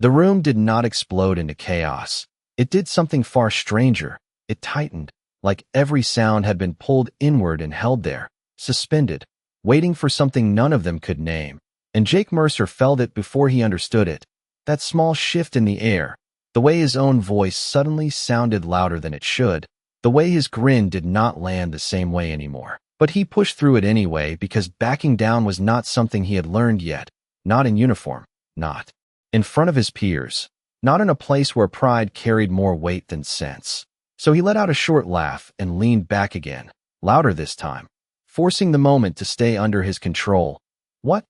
The room did not explode into chaos. It did something far stranger. It tightened, like every sound had been pulled inward and held there, suspended, waiting for something none of them could name. And Jake Mercer felt it before he understood it. That small shift in the air, the way his own voice suddenly sounded louder than it should, the way his grin did not land the same way anymore. But he pushed through it anyway because backing down was not something he had learned yet, not in uniform, not in front of his peers, not in a place where pride carried more weight than sense. So he let out a short laugh and leaned back again, louder this time, forcing the moment to stay under his control. "What?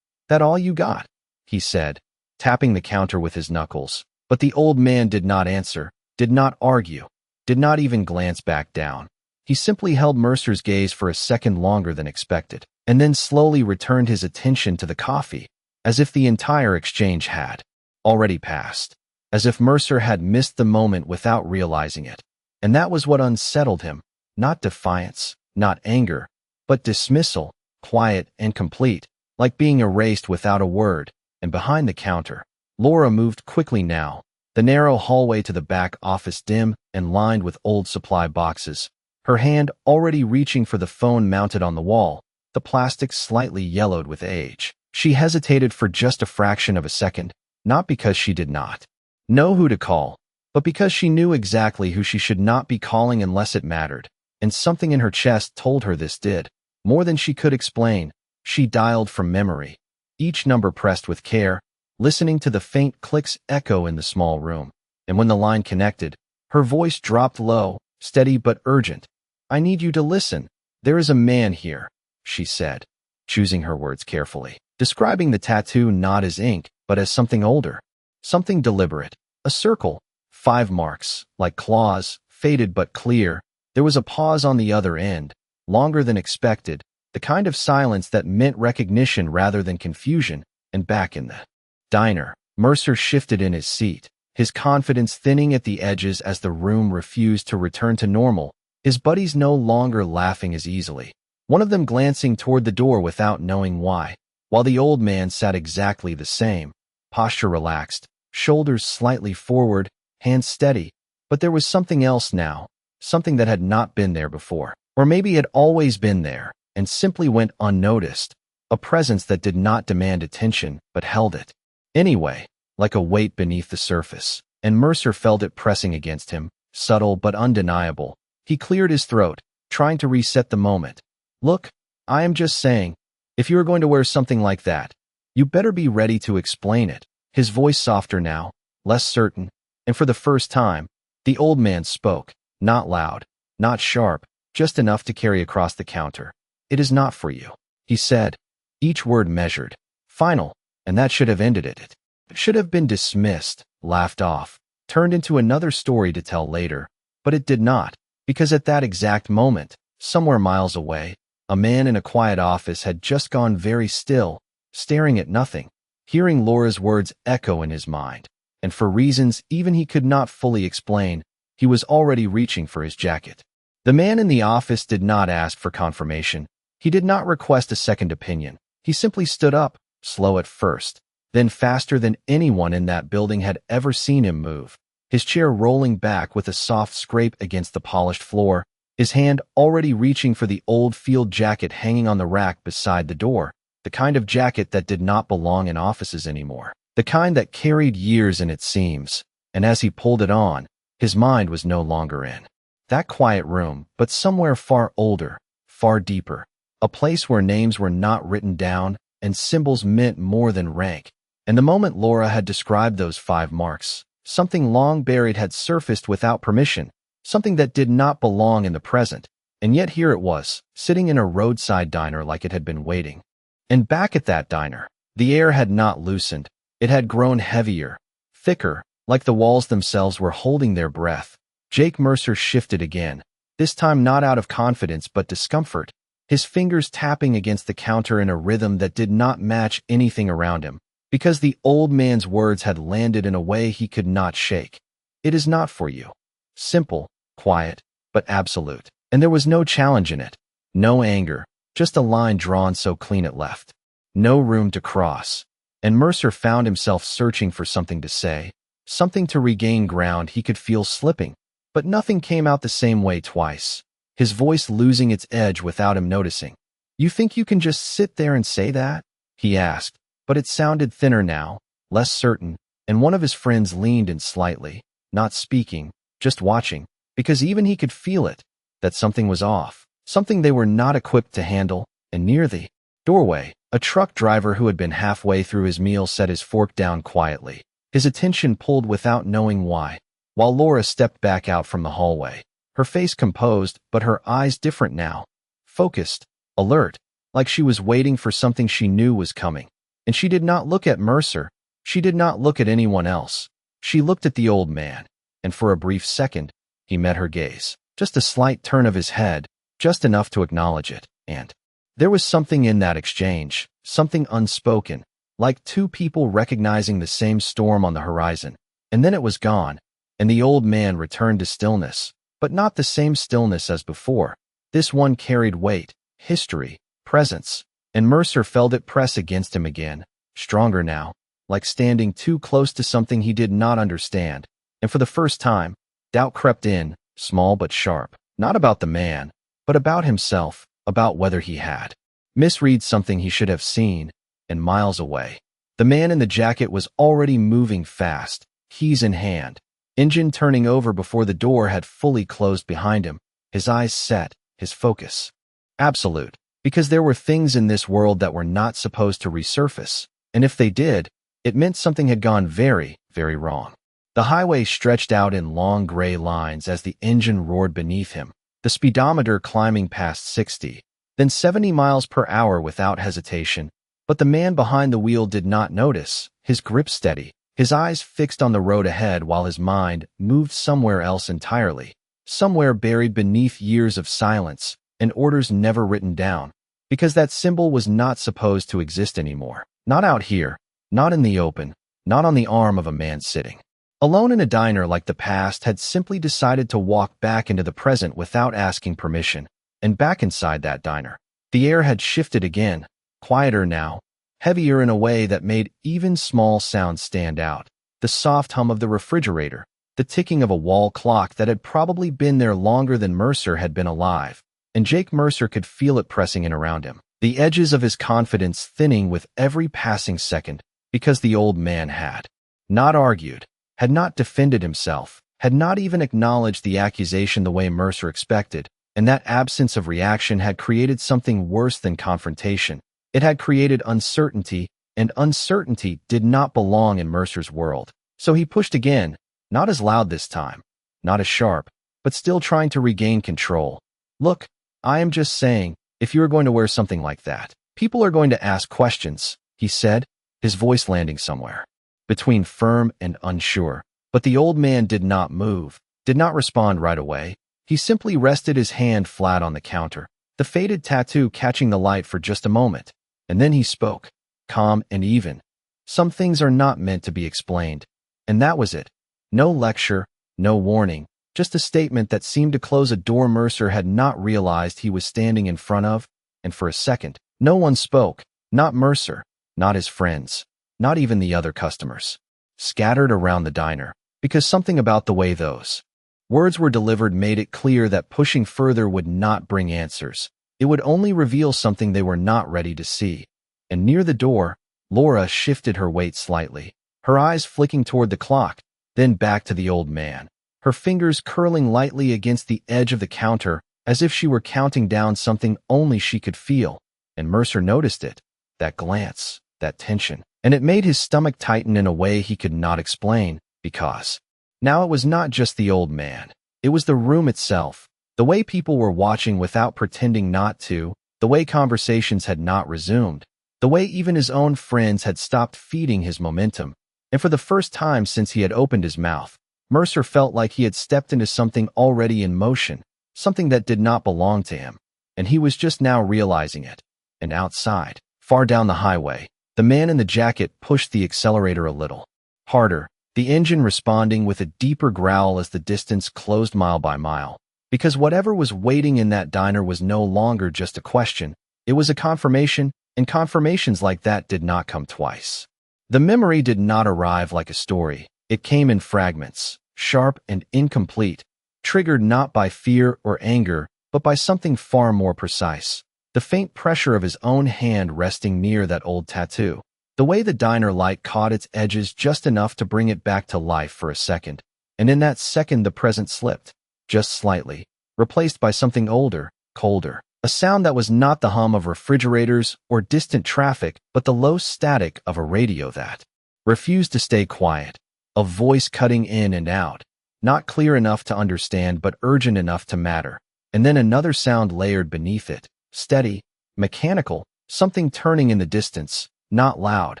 That all you got?" he said, tapping the counter with his knuckles. But the old man did not answer, did not argue, did not even glance back down. He simply held Mercer's gaze for a second longer than expected, and then slowly returned his attention to the coffee, as if the entire exchange had already passed, as if Mercer had missed the moment without realizing it. And that was what unsettled him, not defiance, not anger, but dismissal, quiet and complete, like being erased without a word. And behind the counter, Laura moved quickly now, the narrow hallway to the back office dim and lined with old supply boxes, her hand already reaching for the phone mounted on the wall, the plastic slightly yellowed with age. She hesitated for just a fraction of a second, not because she did not know who to call, but because she knew exactly who she should not be calling unless it mattered, and something in her chest told her this did. More than she could explain, she dialed from memory, each number pressed with care, listening to the faint clicks echo in the small room. And when the line connected, her voice dropped low, steady but urgent. "I need you to listen. There is a man here," she said, choosing her words carefully, describing the tattoo not as ink, but as something older, something deliberate. A circle, 5 marks, like claws, faded but clear. There was a pause on the other end, longer than expected, the kind of silence that meant recognition rather than confusion. And back in the diner, Mercer shifted in his seat, his confidence thinning at the edges as the room refused to return to normal, his buddies no longer laughing as easily, one of them glancing toward the door without knowing why, while the old man sat exactly the same, posture relaxed, shoulders slightly forward, hands steady. But there was something else now, something that had not been there before, or maybe had always been there and simply went unnoticed, a presence that did not demand attention but held it anyway, like a weight beneath the surface. And Mercer felt it pressing against him, subtle but undeniable. He cleared his throat, trying to reset the moment. "Look, I am just saying, if you are going to wear something like that, you better be ready to explain it." His voice softer now, less certain, and for the first time, the old man spoke, not loud, not sharp, just enough to carry across the counter. "It is not for you," he said, each word measured, final, and that should have ended it. It should have been dismissed, laughed off, turned into another story to tell later, but it did not, because at that exact moment, somewhere miles away, a man in a quiet office had just gone very still, staring at nothing, hearing Laura's words echo in his mind. And for reasons even he could not fully explain, he was already reaching for his jacket. The man in the office did not ask for confirmation. He did not request a second opinion. He simply stood up, slow at first, then faster than anyone in that building had ever seen him move, his chair rolling back with a soft scrape against the polished floor, his hand already reaching for the old field jacket hanging on the rack beside the door, the kind of jacket that did not belong in offices anymore, the kind that carried years in its seams. And as he pulled it on, his mind was no longer in that quiet room, but somewhere far older, far deeper, a place where names were not written down and symbols meant more than rank. And the moment Laura had described those 5 marks, something long buried had surfaced without permission, something that did not belong in the present. And yet here it was, sitting in a roadside diner like it had been waiting. And back at that diner, the air had not loosened. It had grown heavier, thicker, like the walls themselves were holding their breath. Jake Mercer shifted again, this time not out of confidence but discomfort, his fingers tapping against the counter in a rhythm that did not match anything around him, because the old man's words had landed in a way he could not shake. "It is not for you." Simple, quiet, but absolute. And there was no challenge in it, no anger, just a line drawn so clean it left no room to cross. and Mercer found himself searching for something to say, something to regain ground he could feel slipping, but nothing came out the same way twice, his voice losing its edge without him noticing. "You think you can just sit there and say that?" he asked, but it sounded thinner now, less certain, and one of his friends leaned in slightly, not speaking, just watching, because even he could feel it, that something was off, something they were not equipped to handle. And near the doorway, a truck driver who had been halfway through his meal set his fork down quietly, his attention pulled without knowing why, while Laura stepped back out from the hallway, her face composed but her eyes different now, focused, alert, like she was waiting for something she knew was coming. And she did not look at Mercer, she did not look at anyone else, she looked at the old man, and for a brief second, he met her gaze, just a slight turn of his head, just enough to acknowledge it, and there was something in that exchange, something unspoken, like two people recognizing the same storm on the horizon, and then it was gone, and the old man returned to stillness, but not the same stillness as before. This one carried weight, history, presence, and Mercer felt it press against him again, stronger now, like standing too close to something he did not understand, and for the first time, doubt crept in, small but sharp, not about the man, but about himself, about whether he had misread something he should have seen, and miles away. The man in the jacket was already moving fast, keys in hand, engine turning over before the door had fully closed behind him, his eyes set, his focus absolute, because there were things in this world that were not supposed to resurface, and if they did, it meant something had gone very, very wrong. The highway stretched out in long gray lines as the engine roared beneath him, the speedometer climbing past 60, then 70 miles per hour without hesitation. But the man behind the wheel did not notice, his grip steady, his eyes fixed on the road ahead while his mind moved somewhere else entirely, somewhere buried beneath years of silence and orders never written down, because that symbol was not supposed to exist anymore. Not out here, not in the open, not on the arm of a man sitting alone in a diner like the past had simply decided to walk back into the present without asking permission, and back inside that diner. The air had shifted again, quieter now, heavier in a way that made even small sounds stand out. The soft hum of the refrigerator, the ticking of a wall clock that had probably been there longer than Mercer had been alive, and Jake Mercer could feel it pressing in around him, the edges of his confidence thinning with every passing second, because the old man had not argued, had not defended himself, had not even acknowledged the accusation the way Mercer expected, and that absence of reaction had created something worse than confrontation. It had created uncertainty, and uncertainty did not belong in Mercer's world. So he pushed again, not as loud this time, not as sharp, but still trying to regain control. "Look, I am just saying, if you are going to wear something like that, people are going to ask questions," he said, his voice landing somewhere between firm and unsure. But the old man did not move, did not respond right away. He simply rested his hand flat on the counter, the faded tattoo catching the light for just a moment. And then he spoke, calm and even. "Some things are not meant to be explained." And that was it. No lecture, no warning, just a statement that seemed to close a door Mercer had not realized he was standing in front of. And for a second, no one spoke, not Mercer, not his friends, not even the other customers, scattered around the diner, because something about the way those words were delivered made it clear that pushing further would not bring answers. It would only reveal something they were not ready to see. And near the door, Laura shifted her weight slightly, her eyes flicking toward the clock, then back to the old man, her fingers curling lightly against the edge of the counter as if she were counting down something only she could feel. And Mercer noticed it, that glance, that tension, and it made his stomach tighten in a way he could not explain, because now it was not just the old man. It was the room itself, the way people were watching without pretending not to, the way conversations had not resumed, the way even his own friends had stopped feeding his momentum. And for the first time since he had opened his mouth, Mercer felt like he had stepped into something already in motion, something that did not belong to him, and he was just now realizing it. And outside, far down the highway, the man in the jacket pushed the accelerator a little harder, the engine responding with a deeper growl as the distance closed mile by mile. Because whatever was waiting in that diner was no longer just a question, it was a confirmation, and confirmations like that did not come twice. The memory did not arrive like a story. It came in fragments, sharp and incomplete, triggered not by fear or anger, but by something far more precise. The faint pressure of his own hand resting near that old tattoo. The way the diner light caught its edges just enough to bring it back to life for a second. And in that second the present slipped, just slightly, replaced by something older, colder. A sound that was not the hum of refrigerators or distant traffic, but the low static of a radio that refused to stay quiet. A voice cutting in and out, not clear enough to understand but urgent enough to matter. And then another sound layered beneath it, steady, mechanical, something turning in the distance, not loud,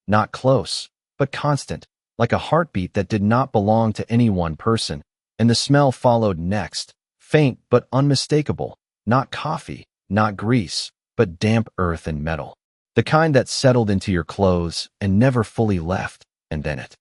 not close, but constant, like a heartbeat that did not belong to any one person. And the smell followed next, faint but unmistakable, not coffee, not grease, but damp earth and metal. The kind that settled into your clothes and never fully left, and then it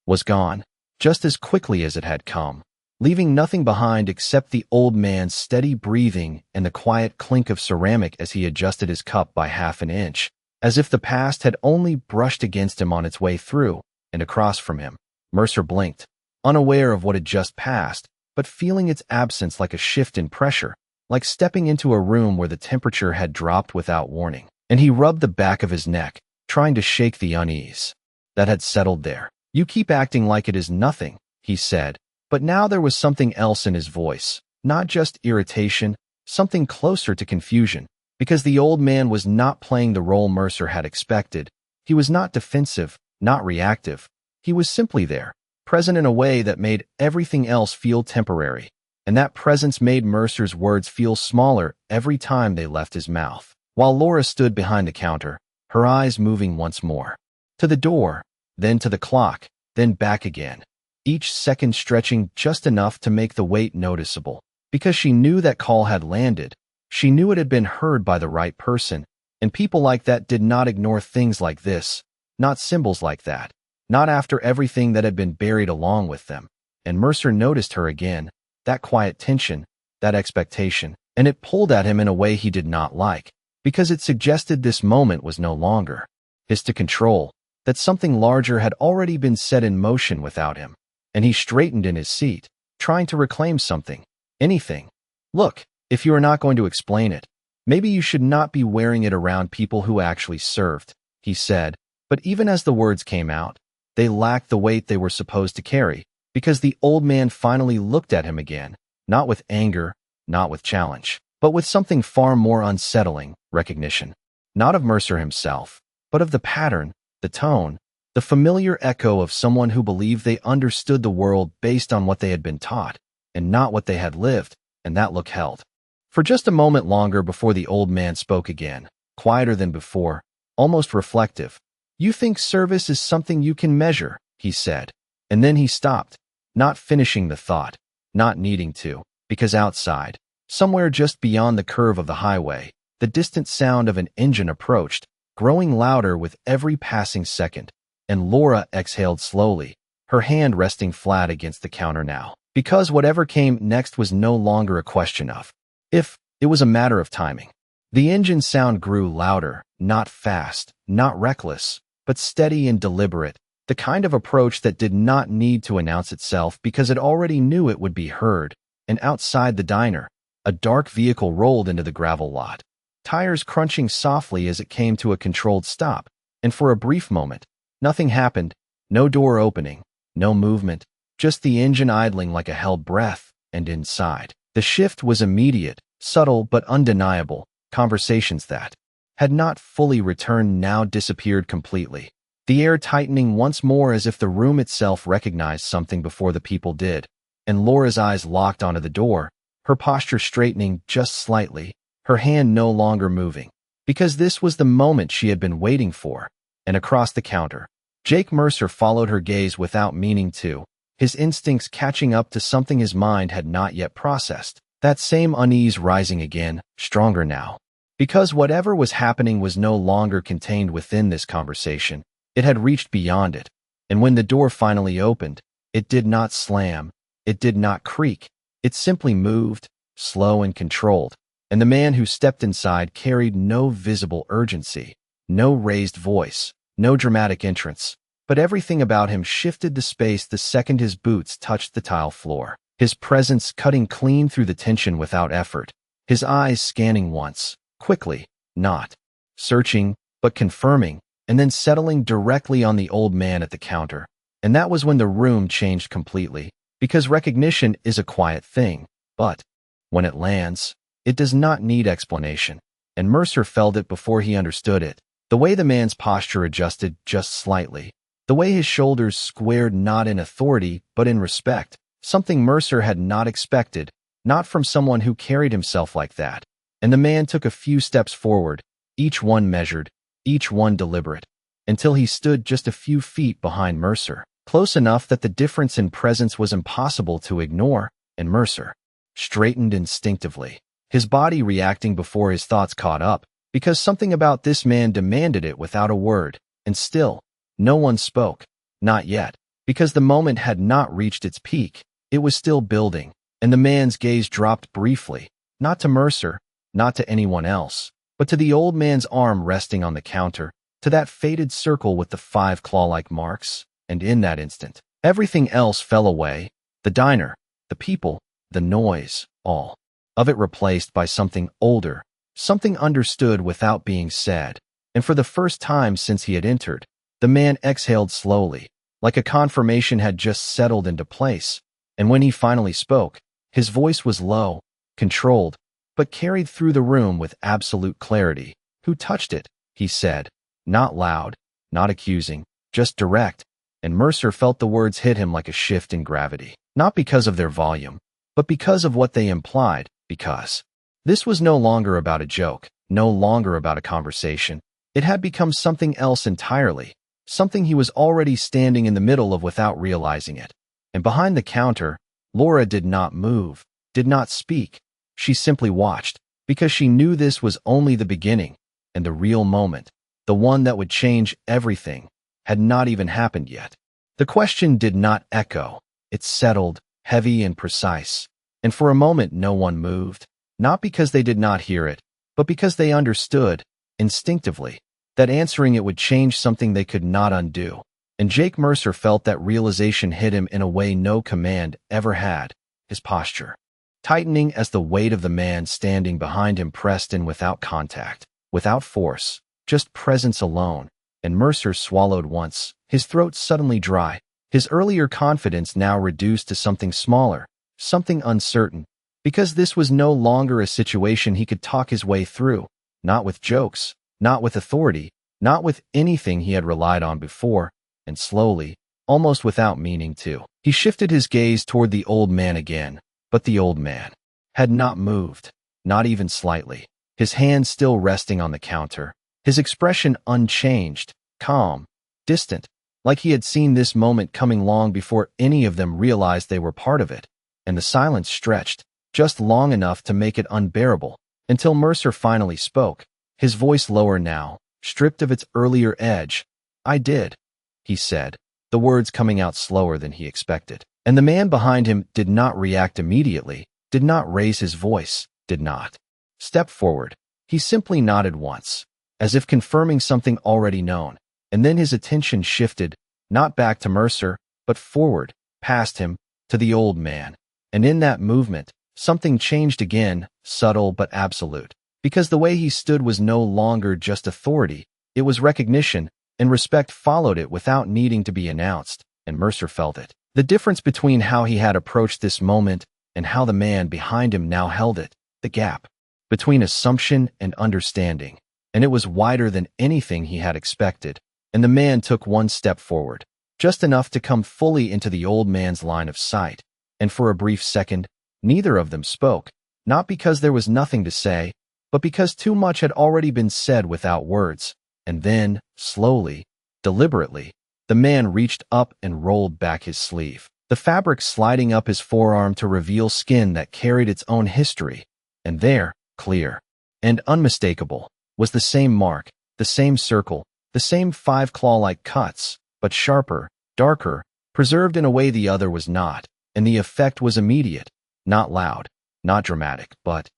was gone, just as quickly as it had come, leaving nothing behind except the old man's steady breathing and the quiet clink of ceramic as he adjusted his cup by half an inch, as if the past had only brushed against him on its way through. And across from him, Mercer blinked, unaware of what had just passed, but feeling its absence like a shift in pressure, like stepping into a room where the temperature had dropped without warning. And he rubbed the back of his neck, trying to shake the unease that had settled there. "You keep acting like it is nothing," he said, but now there was something else in his voice, not just irritation, something closer to confusion, because the old man was not playing the role Mercer had expected. He was not defensive, not reactive. He was simply there, present in a way that made everything else feel temporary. And that presence made Mercer's words feel smaller every time they left his mouth. While Laura stood behind the counter, her eyes moving once more to the door, then to the clock, then back again, each second stretching just enough to make the wait noticeable. Because she knew that call had landed, she knew it had been heard by the right person, and people like that did not ignore things like this, not symbols like that, not after everything that had been buried along with them. And Mercer noticed her again, that quiet tension, that expectation, and it pulled at him in a way he did not like, because it suggested this moment was no longer his to control, that something larger had already been set in motion without him. And he straightened in his seat, trying to reclaim something, anything. "Look, if you are not going to explain it, maybe you should not be wearing it around people who actually served," he said, but even as the words came out, they lacked the weight they were supposed to carry, because the old man finally looked at him again, not with anger, not with challenge, but with something far more unsettling, recognition. Not of Mercer himself, but of the pattern, the tone, the familiar echo of someone who believed they understood the world based on what they had been taught, and not what they had lived, and that look held for just a moment longer before the old man spoke again, quieter than before, almost reflective. "You think service is something you can measure," he said, and then he stopped, not finishing the thought, not needing to, because outside, somewhere just beyond the curve of the highway, the distant sound of an engine approached, growing louder with every passing second, and Laura exhaled slowly, her hand resting flat against the counter now, because whatever came next was no longer a question of if, it was a matter of timing. The engine sound grew louder, not fast, not reckless, but steady and deliberate, the kind of approach that did not need to announce itself because it already knew it would be heard. And outside the diner, a dark vehicle rolled into the gravel lot, tires crunching softly as it came to a controlled stop, and for a brief moment, nothing happened, no door opening, no movement, just the engine idling like a held breath. And inside, the shift was immediate, subtle but undeniable. Conversations that had not fully returned now disappeared completely, the air tightening once more as if the room itself recognized something before the people did. And Laura's eyes locked onto the door, her posture straightening just slightly, her hand no longer moving, because this was the moment she had been waiting for. And across the counter, Jake Mercer followed her gaze without meaning to, his instincts catching up to something his mind had not yet processed, that same unease rising again, stronger now. Because whatever was happening was no longer contained within this conversation, it had reached beyond it. And when the door finally opened, it did not slam, it did not creak, it simply moved, slow and controlled, and the man who stepped inside carried no visible urgency, no raised voice, no dramatic entrance, but everything about him shifted the space the second his boots touched the tile floor. His presence cutting clean through the tension without effort. His eyes scanning once, quickly, not searching, but confirming, and then settling directly on the old man at the counter. And that was when the room changed completely, because recognition is a quiet thing, but when it lands, it does not need explanation. And Mercer felt it before he understood it. The way the man's posture adjusted just slightly. The way his shoulders squared not in authority, but in respect. Something Mercer had not expected, not from someone who carried himself like that. And the man took a few steps forward, each one measured, each one deliberate, until he stood just a few feet behind Mercer, close enough that the difference in presence was impossible to ignore, and Mercer straightened instinctively, his body reacting before his thoughts caught up, because something about this man demanded it without a word, and still, no one spoke, not yet, because the moment had not reached its peak. It was still building, and the man's gaze dropped briefly, not to Mercer, not to anyone else, but to the old man's arm resting on the counter, to that faded circle with the 5 claw-like marks, and in that instant, everything else fell away, the diner, the people, the noise, all of it replaced by something older, something understood without being said. And for the first time since he had entered, the man exhaled slowly, like a confirmation had just settled into place, and when he finally spoke, his voice was low, controlled, but carried through the room with absolute clarity. "Who touched it?" he said, not loud, not accusing, just direct, and Mercer felt the words hit him like a shift in gravity, not because of their volume, but because of what they implied, because this was no longer about a joke, no longer about a conversation. It had become something else entirely, something he was already standing in the middle of without realizing it. And behind the counter, Laura did not move, did not speak. She simply watched, because she knew this was only the beginning, and the real moment, the one that would change everything, had not even happened yet. The question did not echo. It settled, heavy and precise. And for a moment no one moved, not because they did not hear it, but because they understood, instinctively, that answering it would change something they could not undo. And Jake Mercer felt that realization hit him in a way no command ever had, his posture tightening as the weight of the man standing behind him pressed in without contact, without force, just presence alone. And Mercer swallowed once, his throat suddenly dry, his earlier confidence now reduced to something smaller, something uncertain, because this was no longer a situation he could talk his way through, not with jokes, not with authority, not with anything he had relied on before. And slowly, almost without meaning to, he shifted his gaze toward the old man again. But the old man had not moved, not even slightly, his hand still resting on the counter, his expression unchanged, calm, distant, like he had seen this moment coming long before any of them realized they were part of it. And the silence stretched, just long enough to make it unbearable, until Mercer finally spoke, his voice lower now, stripped of its earlier edge. "I did," he said, the words coming out slower than he expected. And the man behind him did not react immediately, did not raise his voice, did not step forward. He simply nodded once, as if confirming something already known, and then his attention shifted, not back to Mercer, but forward, past him, to the old man. And in that movement, something changed again, subtle but absolute, because the way he stood was no longer just authority, it was recognition, and respect followed it without needing to be announced, and Mercer felt it. The difference between how he had approached this moment and how the man behind him now held it, the gap between assumption and understanding, and it was wider than anything he had expected. And the man took one step forward, just enough to come fully into the old man's line of sight, and for a brief second, neither of them spoke, not because there was nothing to say, but because too much had already been said without words. And then, slowly, deliberately, the man reached up and rolled back his sleeve, the fabric sliding up his forearm to reveal skin that carried its own history. And there, clear and unmistakable, was the same mark, the same circle, the same 5 claw-like cuts, but sharper, darker, preserved in a way the other was not. And the effect was immediate, not loud, not dramatic, but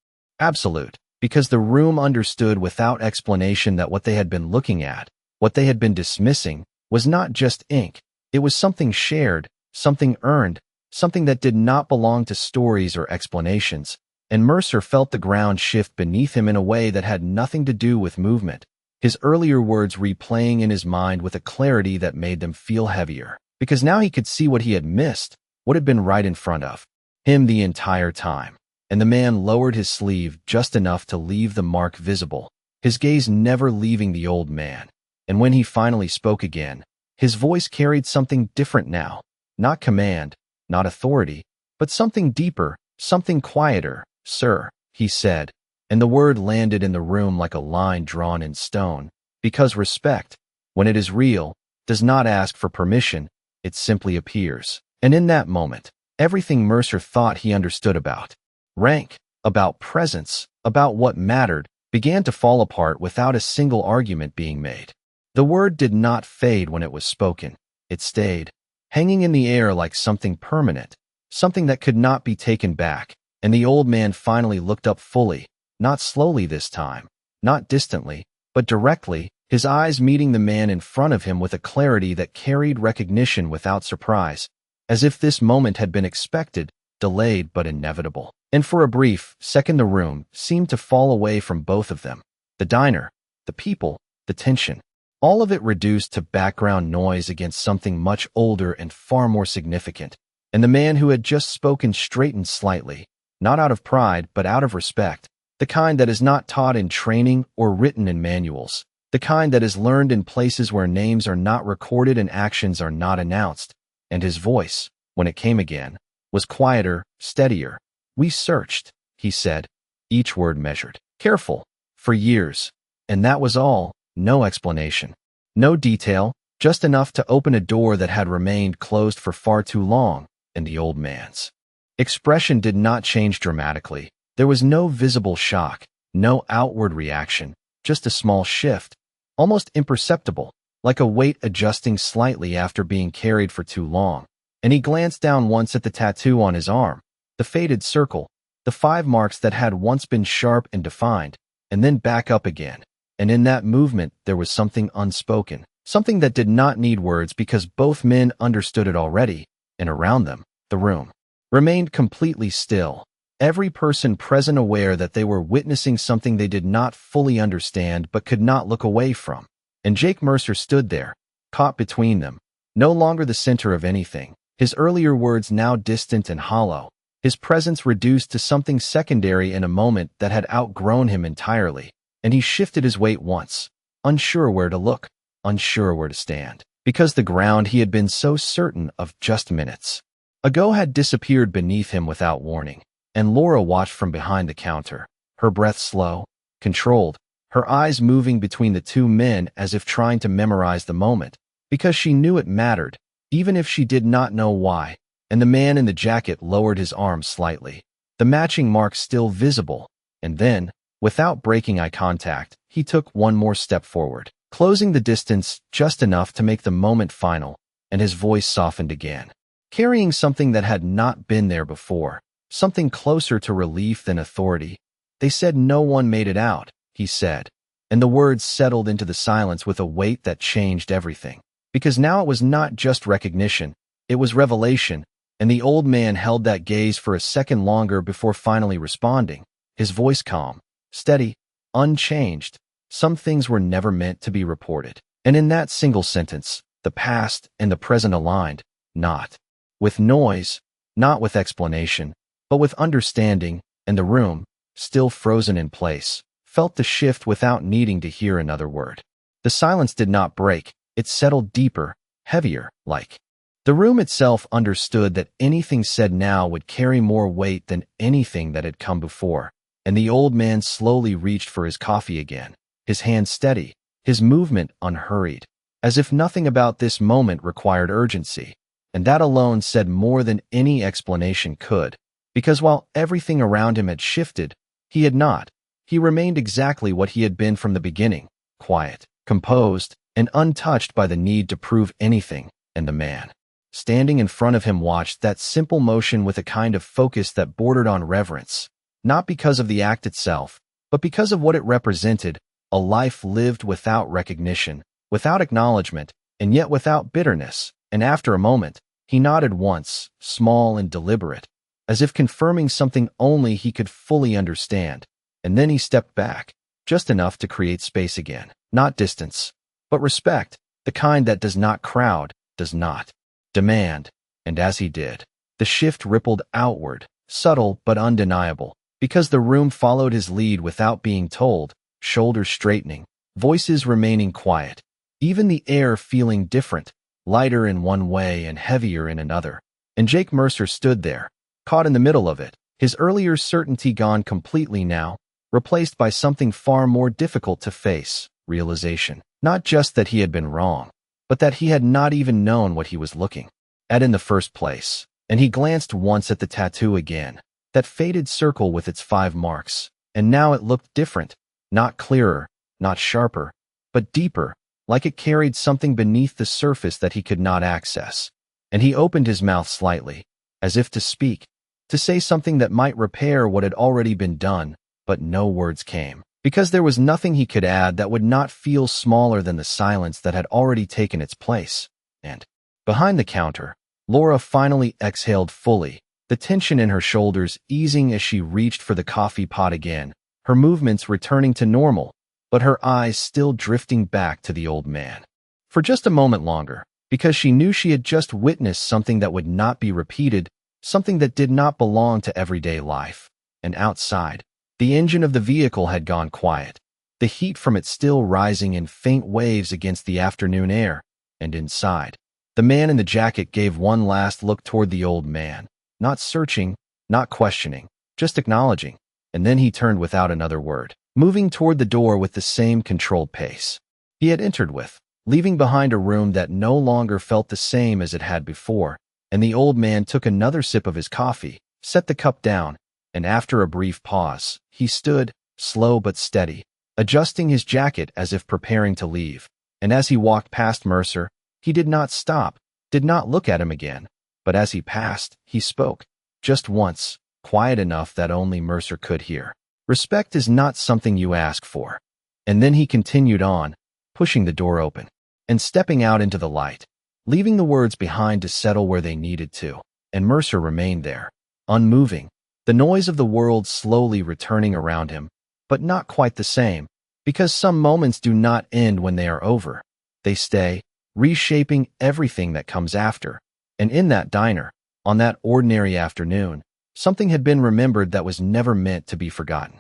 absolute, because the room understood without explanation that what they had been looking at, what they had been dismissing, was not just ink. It was something shared, something earned, something that did not belong to stories or explanations. And Mercer felt the ground shift beneath him in a way that had nothing to do with movement, his earlier words replaying in his mind with a clarity that made them feel heavier. Because now he could see what he had missed, what had been right in front of him the entire time. And the man lowered his sleeve just enough to leave the mark visible, his gaze never leaving the old man. And when he finally spoke again, his voice carried something different now. Not command, not authority, but something deeper, something quieter. "Sir," he said, and the word landed in the room like a line drawn in stone. Because respect, when it is real, does not ask for permission, it simply appears. And in that moment, everything Mercer thought he understood about rank, about presence, about what mattered, began to fall apart without a single argument being made. The word did not fade when it was spoken. It stayed, hanging in the air like something permanent, something that could not be taken back. And the old man finally looked up fully, not slowly this time, not distantly, but directly, his eyes meeting the man in front of him with a clarity that carried recognition without surprise, as if this moment had been expected, delayed but inevitable. And for a brief second the room seemed to fall away from both of them. The diner, the people, the tension, all of it reduced to background noise against something much older and far more significant. And the man who had just spoken straightened slightly, not out of pride but out of respect, the kind that is not taught in training or written in manuals, the kind that is learned in places where names are not recorded and actions are not announced. And his voice, when it came again, was quieter, steadier. "We searched," he said, each word measured, careful, for years. And that was all, no explanation, no detail, just enough to open a door that had remained closed for far too long. And the old man's expression did not change dramatically. There was no visible shock, no outward reaction, just a small shift, almost imperceptible, like a weight adjusting slightly after being carried for too long. And he glanced down once at the tattoo on his arm, the faded circle, the 5 marks that had once been sharp and defined, and then back up again. And in that movement there was something unspoken, something that did not need words because both men understood it already. And around them, the room remained completely still, every person present aware that they were witnessing something they did not fully understand but could not look away from. And Jake Mercer stood there, caught between them, no longer the center of anything, his earlier words now distant and hollow, his presence reduced to something secondary in a moment that had outgrown him entirely. And he shifted his weight once, unsure where to look, unsure where to stand, because the ground he had been so certain of just minutes ago had disappeared beneath him without warning. And Laura watched from behind the counter, her breath slow, controlled, her eyes moving between the two men as if trying to memorize the moment, because she knew it mattered, even if she did not know why. And the man in the jacket lowered his arm slightly, the matching mark still visible, and then, without breaking eye contact, he took one more step forward, closing the distance just enough to make the moment final, and his voice softened again, carrying something that had not been there before, something closer to relief than authority. "They said no one made it out," he said, and the words settled into the silence with a weight that changed everything. Because now it was not just recognition, it was revelation, and the old man held that gaze for a second longer before finally responding, his voice calm, steady, unchanged. Some things were never meant to be reported. And in that single sentence, the past and the present aligned, not with noise, not with explanation, but with understanding. And the room, still frozen in place, felt the shift without needing to hear another word. The silence did not break, it settled deeper, heavier, like the room itself understood that anything said now would carry more weight than anything that had come before. And the old man slowly reached for his coffee again, his hand steady, his movement unhurried, as if nothing about this moment required urgency. And that alone said more than any explanation could, because while everything around him had shifted, he had not. He remained exactly what he had been from the beginning, quiet, composed, and untouched by the need to prove anything. And the man standing in front of him watched that simple motion with a kind of focus that bordered on reverence, not because of the act itself, but because of what it represented, a life lived without recognition, without acknowledgement, and yet without bitterness, and after a moment, he nodded once, small and deliberate, as if confirming something only he could fully understand, and then he stepped back, just enough to create space again. Not distance, but respect, the kind that does not crowd, does not demand. And as he did, the shift rippled outward, subtle but undeniable, because the room followed his lead without being told, shoulders straightening, voices remaining quiet, even the air feeling different, lighter in one way and heavier in another. And Jake Mercer stood there, caught in the middle of it, his earlier certainty gone completely now, replaced by something far more difficult to face, realization. Not just that he had been wrong, but that he had not even known what he was looking at in the first place. And he glanced once at the tattoo again, that faded circle with its 5 marks, and now it looked different, not clearer, not sharper, but deeper, like it carried something beneath the surface that he could not access. And he opened his mouth slightly, as if to speak, to say something that might repair what had already been done, but no words came, because there was nothing he could add that would not feel smaller than the silence that had already taken its place. And behind the counter, Laura finally exhaled fully, the tension in her shoulders easing as she reached for the coffee pot again, her movements returning to normal, but her eyes still drifting back to the old man. For just a moment longer, because she knew she had just witnessed something that would not be repeated, something that did not belong to everyday life. And outside, the engine of the vehicle had gone quiet, the heat from it still rising in faint waves against the afternoon air, and inside, the man in the jacket gave one last look toward the old man, not searching, not questioning, just acknowledging, and then he turned without another word, moving toward the door with the same controlled pace he had entered with, leaving behind a room that no longer felt the same as it had before. And the old man took another sip of his coffee, set the cup down, and after a brief pause, he stood, slow but steady, adjusting his jacket as if preparing to leave. And as he walked past Mercer, he did not stop, did not look at him again, but as he passed, he spoke, just once, quiet enough that only Mercer could hear. Respect is not something you ask for. And then he continued on, pushing the door open, and stepping out into the light, leaving the words behind to settle where they needed to. And Mercer remained there, unmoving, the noise of the world slowly returning around him, but not quite the same, because some moments do not end when they are over. They stay, reshaping everything that comes after. And in that diner, on that ordinary afternoon, something had been remembered that was never meant to be forgotten.